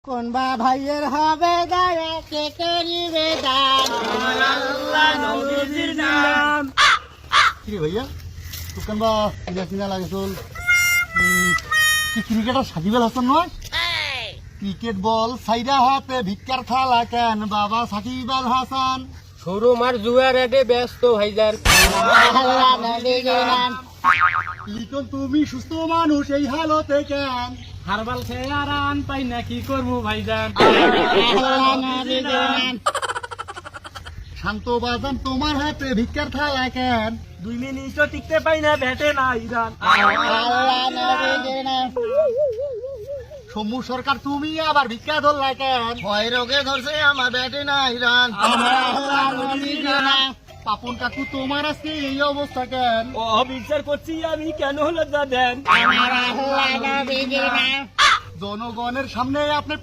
কোন বা ভাইয়ের হবে দয়া কে করিবে দান আল্লাহ নবীর নাম। কি রে ভাইয়া দোকান বা চিনা চিনা লাগে চল কি ক্রিকেটার সাকিব আল হাসান নয়? ক্রিকেট বল সাইডা হাতে ভিক্ষার থালা কেন বাবা সাকিব আল হাসান। শোরুম আর জুয়ার এডে ব্যস্ত ভাইজান আল্লাহ নবীর নাম। লিটন তুমি সুস্থ মানুষ এই হালতে কেন? হারবাল খেয়ে আর আন পাই না কি করবো ভাইজান আল্লাহ নবীর নাম। শান্ত বাজান তোমার হাতে ভিক্ষার থালা কেন? 2 মিনিটও টিকতে পাই না ভেটে না ইরান আল্লাহ নবীর নাম। সমু সরকার তুমি আবার ভিক্ষা ধরলা কেন? ভয় রোগে ধরছে আমার ব্যাটে না ইরান। আল্লাহ নবীর নাম। পাপন কাকু তোমার আজকে এই অবস্থা কেন? অবিচার করছি আমি কেন লজ্জা দেন জনগণের সামনে আপনি